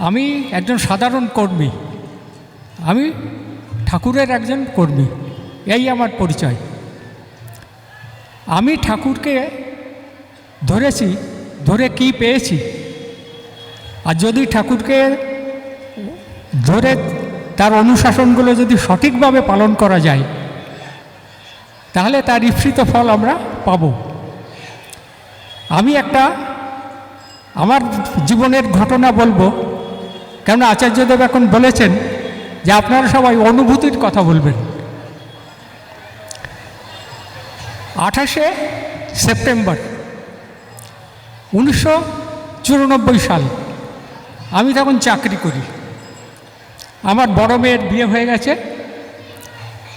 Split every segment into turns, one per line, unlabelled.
আমি একজন সাধারণ কর্মী, আমি ঠাকুরের একজন কর্মী, এই আমার পরিচয়। আমি ঠাকুরকে ধরে কি পেয়েছি, আর যদি ঠাকুরকে ধরে তার অনুশাসনগুলো যদি সঠিকভাবে পালন করা যায়, তাহলে তার ইপ্সিত ফল আমরা পাব। আমি আমার জীবনের ঘটনা বলবো, কেন আচার্যদেব এখন বলেছেন যে আপনারা সবাই অনুভূতির কথা বলবেন। 28শে সেপ্টেম্বর 1994 সাল, আমি তখন চাকরি করি। আমার বড় মেয়ের বিয়ে হয়ে গেছে,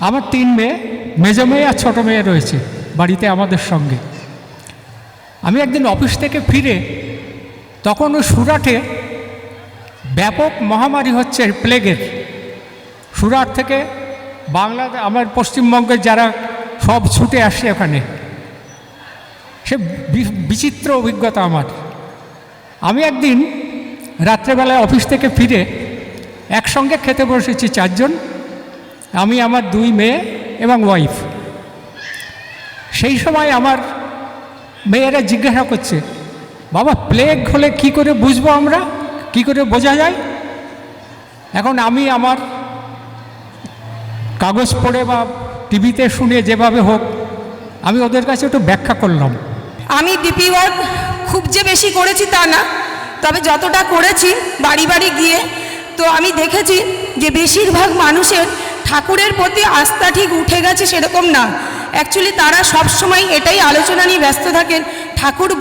আমার 3 মেয়ে, মেজো মেয়ে আর ছোটো মেয়ে রয়েছে বাড়িতে আমাদের সঙ্গে। আমি একদিন অফিস থেকে ফিরে, তখন ওই সুরাটে ব্যাপক মহামারী হচ্ছে প্লেগের। সুরাট থেকে আমার পশ্চিমবঙ্গের যারা সব ছুটে আসছে ওখানে, সে বিচিত্র অভিজ্ঞতা আমার। আমি একদিন রাত্রেবেলায় অফিস থেকে ফিরে একসঙ্গে খেতে বসেছি 4 জন, আমি, আমার 2 মেয়ে এবং ওয়াইফ। সেই সময় আমার মেয়েরা জিজ্ঞাসা করছে, বাবা প্লেগ হলে কি করে বুঝবো আমরা, কি করে বোঝা যায়? এখন আমি আমার কাগজ পড়ে বা টিভিতে শুনে যেভাবে হোক, আমি ওদের কাছে একটু ব্যাখ্যা করলাম।
আমি ডিপি ওয়ার্ক খুব যে বেশি করেছি তা না, তবে যতটা করেছি বাড়ি বাড়ি গিয়ে, তো আমি দেখেছি যে বেশিরভাগ মানুষের ঠাকুরের প্রতি আস্থা ঠিক উঠে গেছে সেরকম না। অ্যাকচুয়ালি তারা সব সময় এটাই আলোচনা নিয়ে ব্যস্ত থাকেন, ঠাকুর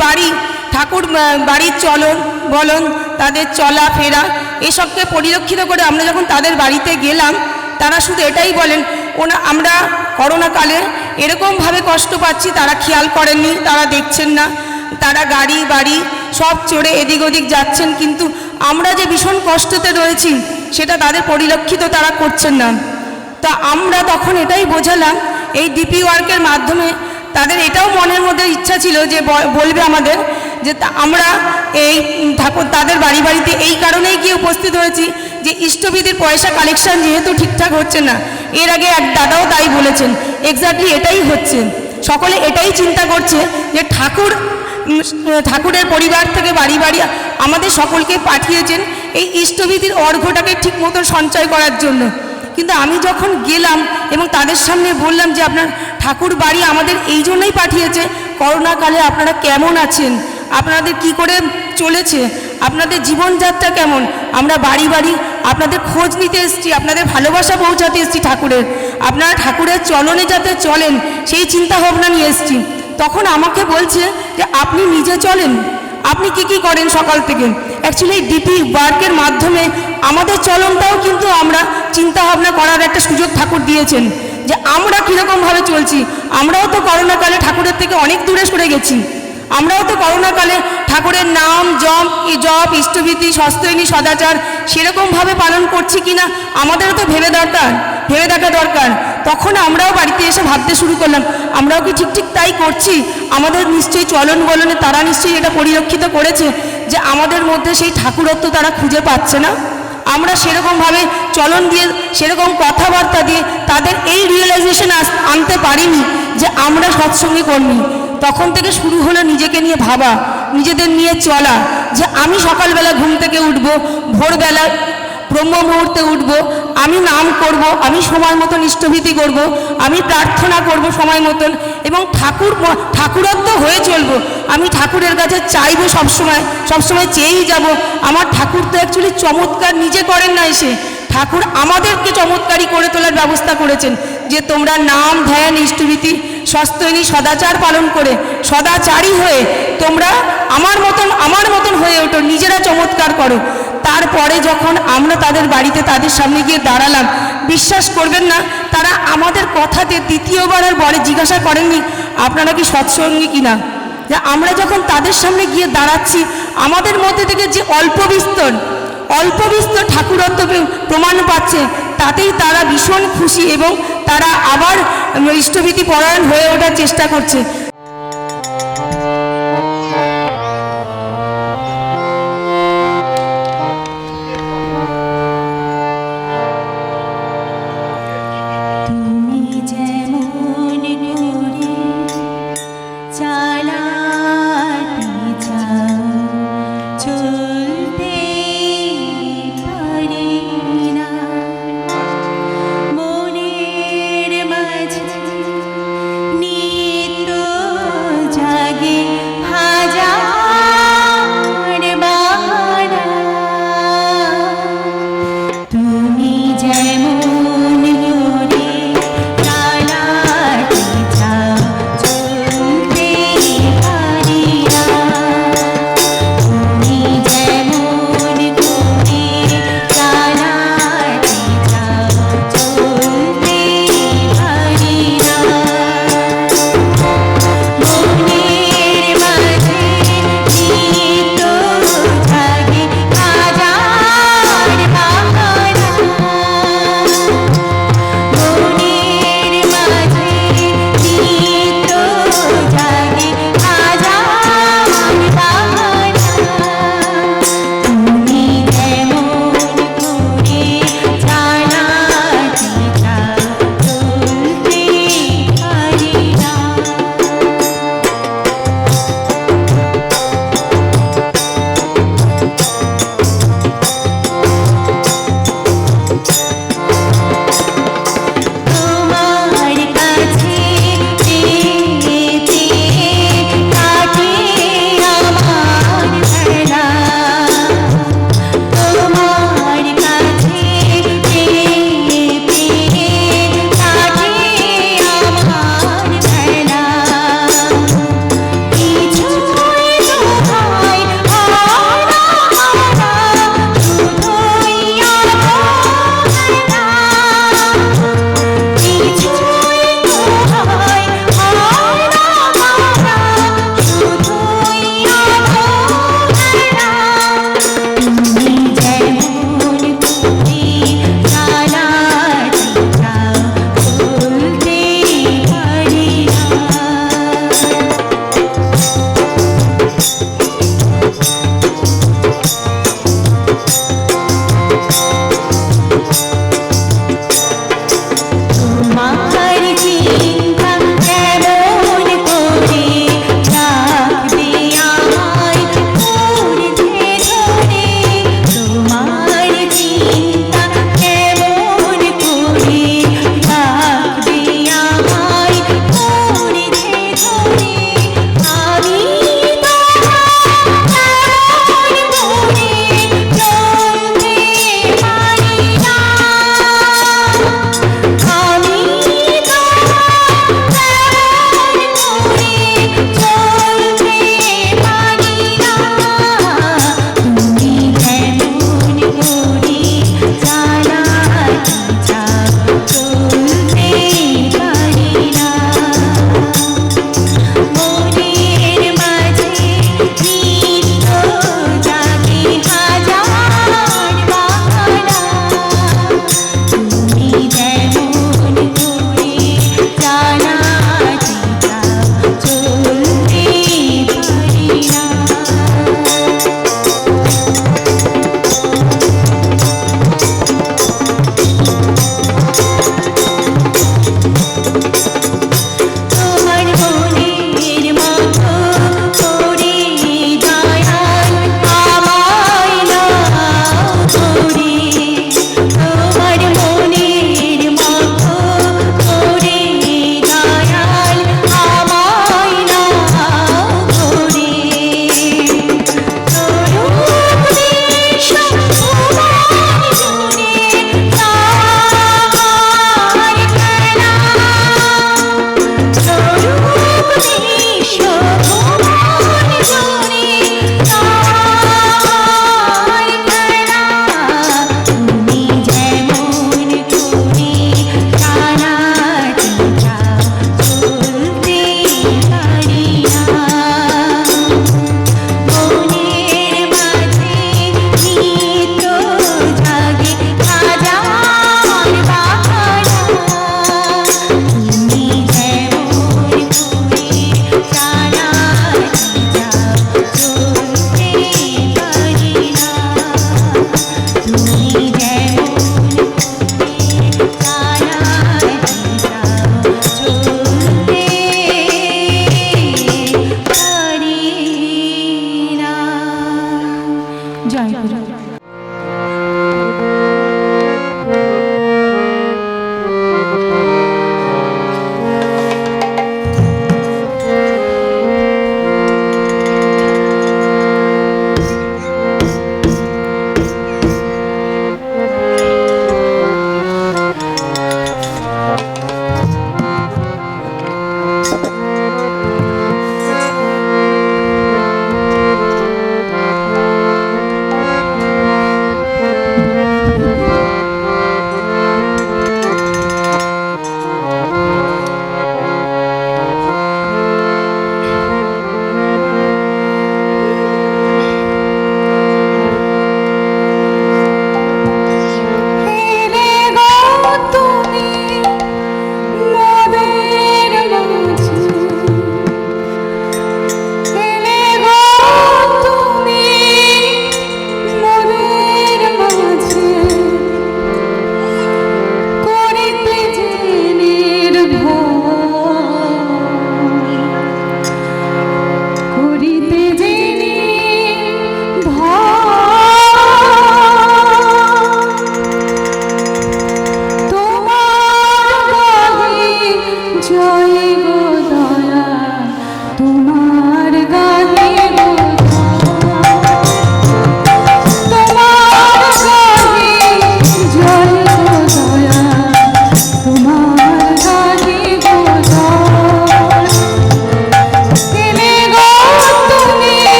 বাড়ির চলন বলন, তাদের চলাফেরা এসবকে পরিলক্ষিত করে আমরা যখন তাদের বাড়িতে গেলাম, তারা শুধু এটাই বলেন, আমরা করোনাকালে এরকমভাবে কষ্ট পাচ্ছি, তারা খেয়াল করেননি, তারা দেখছেন না, তারা গাড়ি বাড়ি সব চড়ে এদিক ওদিক যাচ্ছেন, কিন্তু আমরা যে ভীষণ কষ্টতে রয়েছি সেটা তাদের পরিলক্ষিত তারা করছেন না। তা আমরা তখন এটাই বোঝালাম, এই ডিপি ওয়ার্কের মাধ্যমে তাদের এটাও মনের মধ্যে ইচ্ছা ছিল যে বলবে আমাদের যে আমরা এই ঠাকুর তাদের বাড়িতে এই কারণেই গিয়ে উপস্থিত হয়েছি যে ইষ্টবিধির পয়সা কালেকশন যেহেতু ঠিকঠাক হচ্ছে না। এর আগে এক দাদাও তাই বলেছেন, এক্স্যাক্টলি এটাই হচ্ছে। সকলে এটাই চিন্তা করছে যে ঠাকুরের পরিবার থেকে বাড়ি আমাদের সকলকে পাঠিয়েছেন এই ইষ্টবিধির অর্ঘ্যটাকে ঠিক মতন সঞ্চয় করার জন্য। কিন্তু আমি যখন গেলাম এবং তাদের সামনে বললাম যে আপনার ঠাকুর বাড়ি আমাদের এই জন্যই পাঠিয়েছে, করোনাকালে আপনারা কেমন আছেন, আপনাদের কি করে চলেছে, আপনাদের জীবনযাত্রা কেমন, আমরা বাড়ি আপনাদের খোঁজ নিতে এসেছি, আপনাদের ভালোবাসা পৌঁছাতে এসেছি ঠাকুরের, আপনারা ঠাকুরের চলনে যাতে চলেন সেই চিন্তা ভাবনা নিয়ে এসেছি। তখন আমাকে বলছে যে আপনি নিজে চলেন, আপনি কি করেন সকাল থেকে? অ্যাকচুয়ালি ডিপি ওয়ার্কের মাধ্যমে আমাদের চলনটাও কিন্তু আমরা চিন্তা ভাবনা করার একটা সুযোগ ঠাকুর দিয়েছেন যে আমরা কীরকমভাবে চলছি। আমরাও তো করোনাকালে ঠাকুরের থেকে অনেক দূরে সরে গেছি, আমরাও তো করোনাকালে ঠাকুরের নাম জপ ইষ্টভীতি সস্তৈনী সদাচার সেরকমভাবে পালন করছি কিনা আমাদেরও তো ভেবে দেখা দরকার। তখন আমরাও বাড়িতে এসে ভাবতে শুরু করলাম, আমরাও কি ঠিক তাই করছি? আমাদের নিশ্চয়ই চলন বলনে তারা নিশ্চয়ই এটা পরিলক্ষিত করেছে যে আমাদের মধ্যে সেই ঠাকুরত্ব তারা খুঁজে পাচ্ছে না। আমরা সেরকমভাবে চলন দিয়ে সেরকম কথাবার্তা দিয়ে তাদের এই রিয়েলাইজেশন আনতে পারিনি যে আমরা সৎসঙ্গী কর্মী। তখন থেকে শুরু হলো নিজেকে নিয়ে ভাবা, নিজেদের নিয়ে চলা, যে আমি সকালবেলা ঘুম থেকে উঠব, ভোরবেলা ব্রহ্ম মুহূর্তে উঠব, আমি নাম করব, আমি সময় মতন ইষ্টভীতি করব, আমি প্রার্থনা করব সময় মতন, এবং ঠাকুরত্ব হয়ে চলবো। আমি ঠাকুরের কাছে চাইবো সবসময় চেয়েই যাব। আমার ঠাকুর তো অ্যাকচুয়ালি চমৎকার নিজে করেন না, এসে ঠাকুর আমাদেরকে চমৎকারী করে তোলার ব্যবস্থা করেছেন যে তোমরা নাম ধ্যান ইষ্টভীতি সস্তৈনী সদাচার পালন করে সদাচারী হয়ে তোমরা আমার মতন হয়ে ওঠো, নিজেরা চমৎকার করো। তারপরে যখন আমরা তাদের বাড়িতে তাদের সামনে গিয়ে দাঁড়ালাম, বিশ্বাস করবেন না, তারা আমাদের কথাতে দ্বিতীয়বার আর জিজ্ঞাসা করেননি আপনারা কি সৎসঙ্গী কিনা। যে আমরা যখন তাদের সামনে গিয়ে দাঁড়াচ্ছি, আমাদের মধ্যে থেকে যে অল্প বিস্তর ঠাকুরত্ব প্রমাণ পাচ্ছে, তাতেই তারা ভীষণ খুশি এবং তারা আবার ইষ্টভীতি পরায়ণ হয়ে ওঠার চেষ্টা করছে।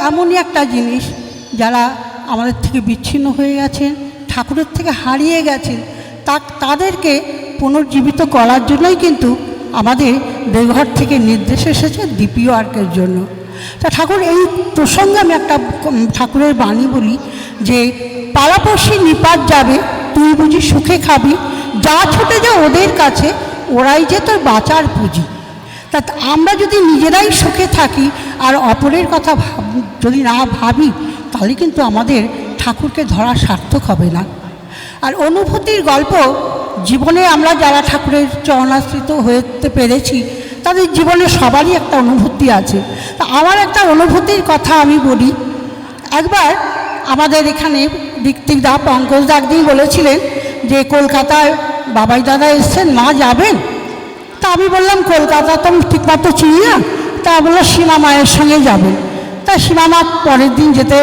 এমনই একটা জিনিস যারা আমাদের থেকে বিচ্ছিন্ন হয়ে গেছেন, ঠাকুরের থেকে হারিয়ে গেছেন, তাদেরকে পুনর্জীবিত করার জন্যই কিন্তু আমাদের দেওঘর থেকে নির্দেশ এসেছে ডিপি ওয়ার্কের জন্য। তা ঠাকুর এই প্রসঙ্গে আমি একটা ঠাকুরের বাণী বলি যে পাড়াপড়শি নিপাত যাবে তুই বুঝি সুখে খাবি, যা ছুটে যা ওদের কাছে ওরাই যে তোর বাঁচার পুঁজি। তা আমরা যদি নিজেরাই সুখে থাকি আর অপরের কথা যদি না ভাবি, তাহলে কিন্তু আমাদের ঠাকুরকে ধরা সার্থক হবে না। আর অনুভূতির গল্প, জীবনে আমরা যারা ঠাকুরের চরণাশ্রিত হতে পেরেছি তাদের জীবনে সবারই একটা অনুভূতি আছে। তা আমার একটা অনুভূতির কথা আমি বলি। একবার আমাদের এখানে ঋত্বিকদা, পঙ্কজদা একদিন বলেছিলেন যে কলকাতায় বাবাই দাদা এসছেন, মা যাবেন? তা আমি বললাম কলকাতা তো আমি ঠিকমতো চিনি না। তা বললো সীমা মায়ের সঙ্গে যাবেন। তা সীমা মা পরের দিন যেতে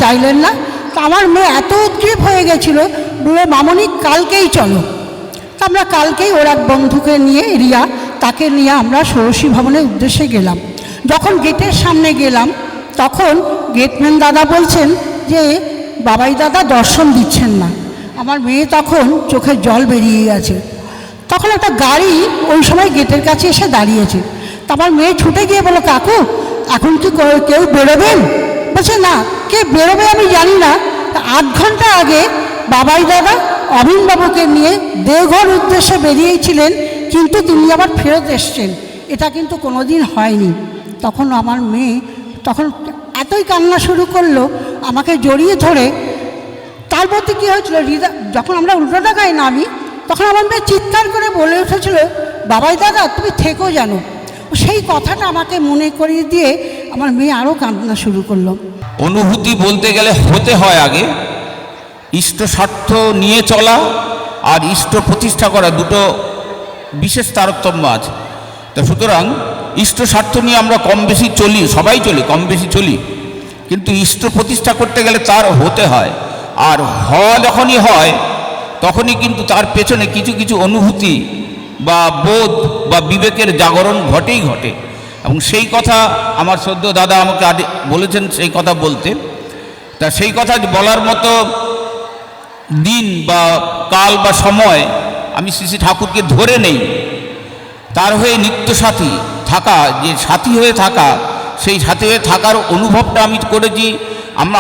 চাইলেন না। তা আমার মেয়ে এত উদ্গ্রীব হয়ে গেছিলো, বলে মামনি কালকেই চলো। তা আমরা কালকেই ওর এক বন্ধুকে নিয়ে, রিয়া, তাকে নিয়ে আমরা ষোড়শী ভবনের উদ্দেশ্যে গেলাম। যখন গেটের সামনে গেলাম তখন গেটম্যান দাদা বলছেন যে বাবাই দাদা দর্শন দিচ্ছেন না। আমার মেয়ে তখন চোখের জল বেরিয়ে গেছে। তখন একটা গাড়ি ওই সময় গেটের কাছে এসে দাঁড়িয়েছে। তা আমার মেয়ে ছুটে গিয়ে বলো, কাকু এখন কি কেউ বেরোবেন? বলছে না, কে বেরোবে আমি জানি না। 8 ঘন্টা আগে বাবাই দাদা অবিনবাবুকে নিয়ে দেওঘর উদ্দেশ্যে বেরিয়েছিলেন, কিন্তু তিনি আবার ফেরত এসছেন। এটা কিন্তু কোনোদিন হয়নি। তখন আমার মেয়ে তখন এতই কান্না শুরু করলো, আমাকে জড়িয়ে ধরে। তার মধ্যে কী হয়েছিল, যখন আমরা উল্টোডাঙায় নামি তখন আমার মেয়ে চিৎকার করে বলে উঠেছিল, বাবাই দাদা তুমি থেকো জানো। সেই কথাটা আমাকে মনে করিয়ে দিয়ে আমার মেয়ে আরও কান্না শুরু করলো।
অনুভূতি বলতে গেলে হতে হয় আগে। ইষ্ট স্বার্থ নিয়ে চলা আর ইষ্ট প্রতিষ্ঠা করা দুটো বিশেষ তারতম্য আছে। তা সুতরাং ইষ্ট স্বার্থ নিয়ে আমরা কম বেশি চলি, সবাই চলি, কম বেশি চলি, কিন্তু ইষ্ট প্রতিষ্ঠা করতে গেলে তার হতে হয়। আর হওয়া যখনই হয় তখনই কিন্তু তার পেছনে কিছু কিছু অনুভূতি বা বোধ বা বিবেকের জাগরণ ঘটেই ঘটে। এবং সেই কথা আমার সদ্য দাদা আমাকে বলেছেন সেই কথা বলতে। তা সেই কথা বলার মতো দিন বা কাল বা সময় আমি শ্রী শ্রী ঠাকুরকে ধরে নেই। তার হয়ে নিত্য সাথী থাকা, যে সাথী হয়ে থাকা, সেই সাথী হয়ে থাকার অনুভবটা আমি করেছি।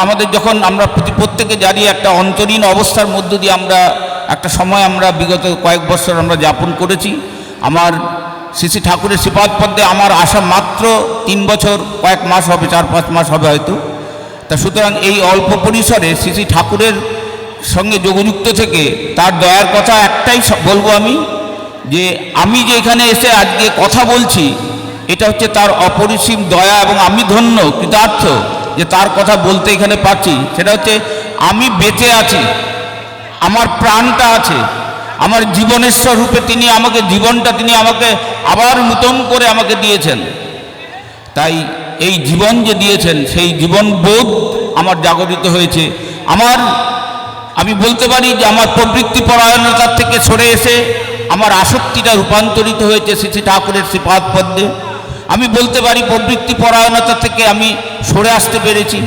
আমাদের যখন আমরা প্রত্যেকে জানি একটা অন্তরীণ অবস্থার মধ্য দিয়ে আমরা একটা সময় আমরা বিগত কয়েক বছর আমরা যাপন করেছি। আমার শ্রী শ্রী ঠাকুরের শ্রীপাদ পদ্মে আমার আসা মাত্র 3 বছর কয়েক মাস হবে, 4-5 মাস হবে হয়তো। তা সুতরাং এই অল্প পরিসরে শ্রী শ্রী ঠাকুরের সঙ্গে যোগযুক্ত থেকে তার দয়ার কথা একটাই বলবো আমি, যে আমি যে এখানে এসে আজকে কথা বলছি এটা হচ্ছে তার অপরিসীম দয়া। এবং আমি ধন্য, কৃতার্থ যে তার কথা বলতে এখানে পাচ্ছি। সেটা হচ্ছে আমি বেঁচে আছি, আমার প্রাণটা আছে, আমার জীবনেশ্বর রূপে তিনি আমাকে জীবনটা তিনি আমাকে আবার নূতন করে আমাকে দিয়েছেন। তাই এই জীবন যে দিয়েছেন সেই জীবনবোধ আমার জাগরিত হয়েছে। আমি বলতে পারি যে আমার প্রবৃত্তি পরায়ণতার থেকে সরে এসে আমার আসক্তিটা রূপান্তরিত হয়েছে শ্রী শ্রী ঠাকুরের শ্রীপাদ পদ্মে। আমি বলতে পারি প্রবৃত্তি পরায়ণতা থেকে আমি সরে আসতে পেরেছি।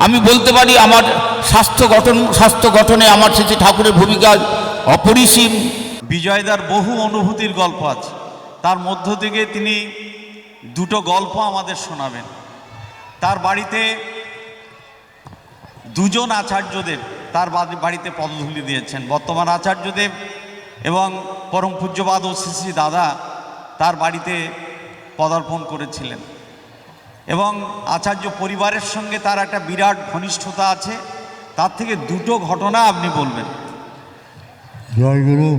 আমি বলতে পারি আমার স্বাস্থ্য গঠনে আমার শ্রী শ্রী ঠাকুরের ভূমিকা অপরিসীম।
বিজয়দার বহু অনুভূতির গল্প আছে, তার মধ্য থেকে তিনি দুটো গল্প আমাদের শোনাবেন। তার বাড়িতে দুজন আচার্যদেব তার বাড়িতে পদধূলি দিয়েছেন। বর্তমান আচার্যদেব এবং পরম পূজ্যপাদ ও শ্রী শ্রী দাদা তার বাড়িতে পদার্পণ করেছিলেন। এবং আচার্য পরিবারের সঙ্গে তার একটা বিরাট ঘনিষ্ঠতা আছে। তার থেকে দুটো ঘটনা আপনি বলবেন।
জয়গুরু,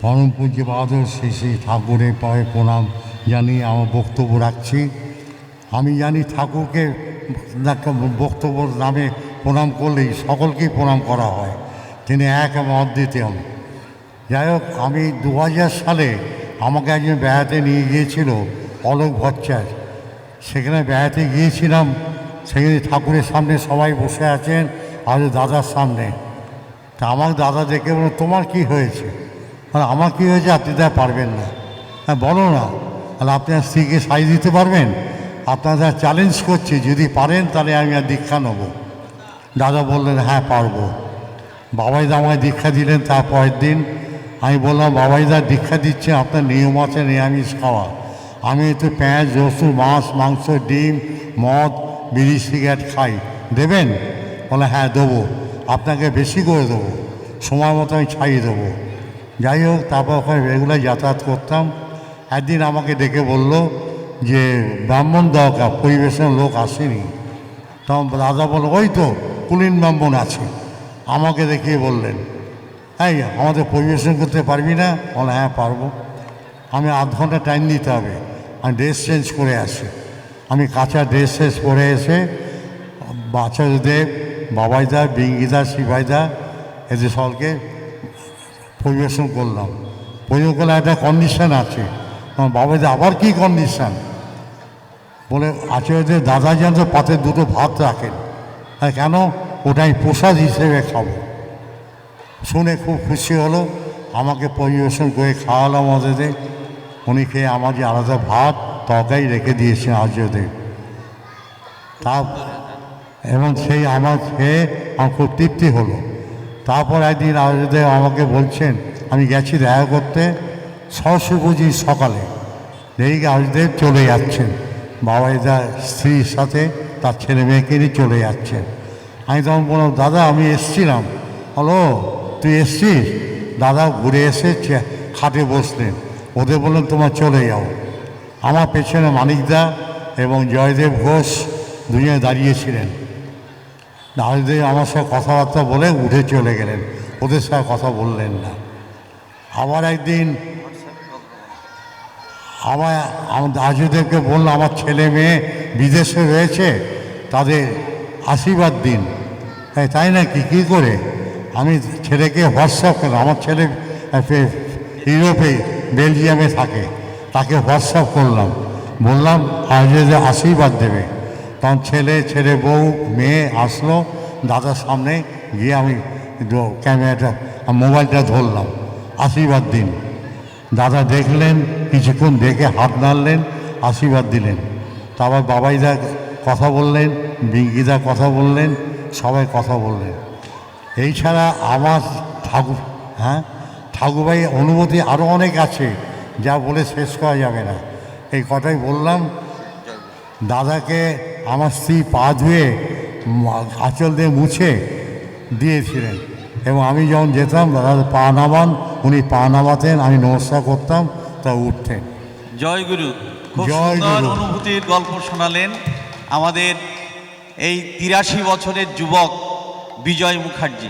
পরম পূজ্যপাদ শ্রী শ্রী ঠাকুরের পায়ে প্রণাম জানিয়ে আমার বক্তব্য রাখছি। আমি জানি ঠাকুরকে বক্তব্য নামে প্রণাম করলেই সকলকেই প্রণাম করা হয়, তিনি এক এবং অদ্বিতীয়। যাই হোক, আমি 2000 সালে আমাকে একজন বেড়াতে নিয়ে গিয়েছিল অলোক ভট্টাচার্য। সেখানে বেড়াতে গিয়েছিলাম, সেখানে ঠাকুরের সামনে সবাই বসে আছেন আর দাদার সামনে। তা আমার দাদা দেখে বলো, তোমার কি হয়েছে? মানে আমার কী হয়েছে আপনি তা পারবেন না? হ্যাঁ বলো না। তাহলে আপনার স্ত্রীকে সাই দিতে পারবেন? আপনারা চ্যালেঞ্জ করছি, যদি পারেন তাহলে আমি আর দীক্ষা নেব। দাদা বললেন হ্যাঁ পারবো। বাবাইদা আমায় দীক্ষা দিলেন। তার পরের দিন আমি বললাম, বাবাইদা দীক্ষা দিচ্ছে, আপনার নিয়ম আছে নিরামিষ খাওয়া। আমি তো পেঁয়াজ, রসুন, মাছ, মাংস, ডিম, মদ, বিড়ি, সিগারেট খাই, দেবেন? বলে হ্যাঁ দেবো, আপনাকে বেশি করে দেবো, সময় মতো আমি ছাড়িয়ে দেবো। যাই হোক, তারপর ওখানে রেগুলার যাতায়াত করতাম। একদিন আমাকে ডেকে বলল যে ব্রাহ্মণ দরকার, পরিবেশনের লোক আসেনি। তখন দাদা বলল, ওই তো কুলীন ব্রাহ্মণ আছে। আমাকে দেখিয়ে বললেন, এই আমাদের পরিবেশন করতে পারবি না? বলে হ্যাঁ পারবো। আমি আধ ঘন্টা টাইম দিতে হবে, আমি ড্রেস চেঞ্জ করে আসি। আমি কাঁচা ড্রেস শেষ পরে এসে আচার্যদেব, বাবাইদা, বিঙ্গিদা, শিবাইদা এদের সকলকে পরিবেশন করলাম। পরিবেশন করলে একটা কন্ডিশান আছে। বাবাইদা আবার কি কন্ডিশান? বলে আচার্যদেব দাদা যেন পাতে দুটো ভাত রাখেন। কেন? ওটাই প্রসাদ হিসেবে খাবো। শুনে খুব খুশি হলো, আমাকে পরিবেশন করে খাওয়ালাম ওদের। উনি খেয়ে আমার যে আলাদা ভাত তরকারি রেখে দিয়েছেন আচার্যদেব, তা এবং সেই আমার খেয়ে আমার খুব তৃপ্তি হলো। তারপর একদিন আচার্যদেব আমাকে বলছেন, আমি গেছি দেখা করতে সরস্বতী পুজোর সকালে, দেখি আচার্যদেব চলে যাচ্ছেন বাবাইদার স্ত্রীর সাথে, তার ছেলে মেয়েকে নিয়ে চলে যাচ্ছেন। আমি তখন বললাম, দাদা আমি এসছিলাম। হলো, তুই এসছিস? দাদা ঘুরে এসে খাটে বসলেন। ওদের বললেন তোমার চলে যাও। আমার পেছনে মানিকদা এবং জয়দেব ঘোষ দুজনে দাঁড়িয়েছিলেন। দাঁড়িয়ে আমার সাথে কথাবার্তা বলে উঠে চলে গেলেন, ওদের সাথে কথা বললেন না। আবার একদিন আমার আচার্যদেবকে বললাম, আমার ছেলে মেয়ে বিদেশে রয়েছে, তাদের আশীর্বাদ দিন। তাই নাকি? কী করে? আমি ছেলেকে হোয়াটসঅ্যাপ করলাম। আমার ছেলে ইউরোপে বেলজিয়ামে থাকে, তাকে হোয়াটসঅ্যাপ করলাম, বললাম আচার্যদেব আশীর্বাদ দেবে। তখন ছেলে বউ মেয়ে আসলো দাদার সামনে গিয়ে, আমি ক্যামেরাটা মোবাইলটা ধরলাম, আশীর্বাদ দিন। দাদা দেখলেন, কিছুক্ষণ দেখে হাত নাড়লেন, আশীর্বাদ দিলেন। তারপর বাবাইদা কথা বললেন, বিঙ্গিদা কথা বললেন, সবাই কথা বললেন। এই ছাড়া আমার ঠাকুরভাই অনুভূতি আরও অনেক আছে, যা বলে শেষ করা যাবে না। এই কথাই বললাম। দাদাকে আমার স্ত্রী পা ধুয়ে আঁচল দিয়ে মুছে দিয়েছিলেন, এবং আমি যখন যেতাম দাদা পা নামান, উনি পা নামাতেন, আমি নমস্কার করতাম, তা উঠতেন।
জয়গুরু, খুব
জয়
সুন্দর
গুরু।
অনুভূতির গল্প শোনালেন আমাদের এই 83 বছরের যুবক বিজয় মুখার্জি।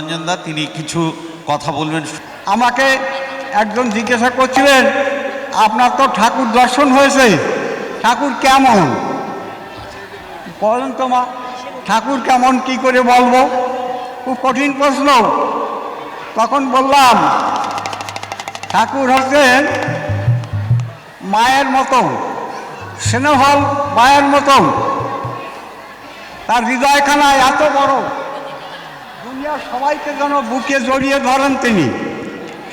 নিরঞ্জন দা, তিনি কিছু কথা বলবেন।
আমাকে একজন জিজ্ঞাসা করছিলেন, আপনার তো ঠাকুর দর্শন হয়েছে, ঠাকুর কেমন বলেন তো মা, ঠাকুর কেমন কি করে বলবো, খুব কঠিন প্রশ্ন। তখন বললাম ঠাকুর হচ্ছেন মায়ের মতো, স্নেহল মায়ের মতো। তার হৃদয়খানা এত বড়, দুনিয়ার সবাইকে যেন বুকে জড়িয়ে ধরেন তিনি,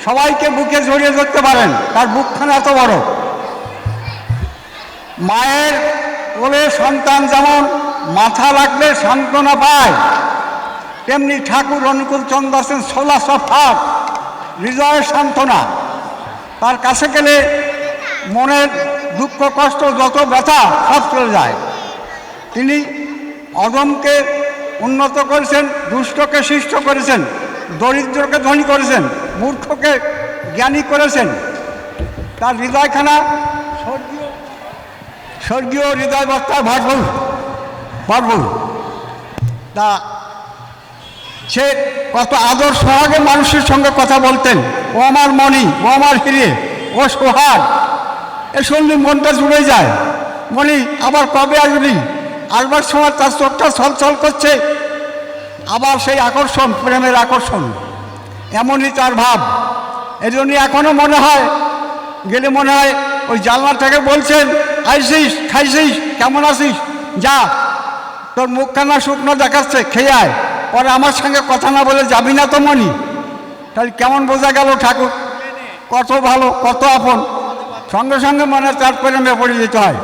সবাইকে বুকে জড়িয়ে ধরতে পারেন, তার বুকখানা এত বড়। মায়ের কোলে সন্তান যেমন মাথা রাখলে সান্ত্বনা পায়, তেমনি ঠাকুর অনুকূল চন্দ্র আছেন 1600 ফাট হৃদয়ের সান্ত্বনা। তার কাছে গেলে মনের দুঃখ কষ্ট যত ব্যথা সব চলে যায়। তিনি অধমকে উন্নত করেছেন, দুষ্টকে শিষ্ট করেছেন, দরিদ্রকে ধনী করেছেন, মূর্খকে জ্ঞানী করেছেন। তার হৃদয়খানা স্বর্গীয় হৃদয় বস্তায় ভরপুর ভরপুর। তা সে কত আদর সোহাগে মানুষের সঙ্গে কথা বলতেন, ও আমার মণি, ও আমার হিরে, ও সোহাগ, এ শুনলে মনটা জুড়ে যায়। মণি আবার কবে আসবি, আসবার সময় তার চোখটা ছলছল করছে, আবার সেই আকর্ষণ, প্রেমের আকর্ষণ, এমনই তার ভাব। এজন্যই এখনও মনে হয়, গেলে মনে হয় ওই জানলাটাকে বলছেন, আইসিস, খাইছিস, কেমন আছিস, যা, তোর মুখখানা শুকনো দেখাচ্ছে, খেয়ে আয়, পরে আমার সঙ্গে কথা না বলে যাবি না তো মনি। তাহলে কেমন বোঝা গেল ঠাকুর কত ভালো, কত আপন, সঙ্গে সঙ্গে মনে তার প্রেমে পড়ে যেতে হয়।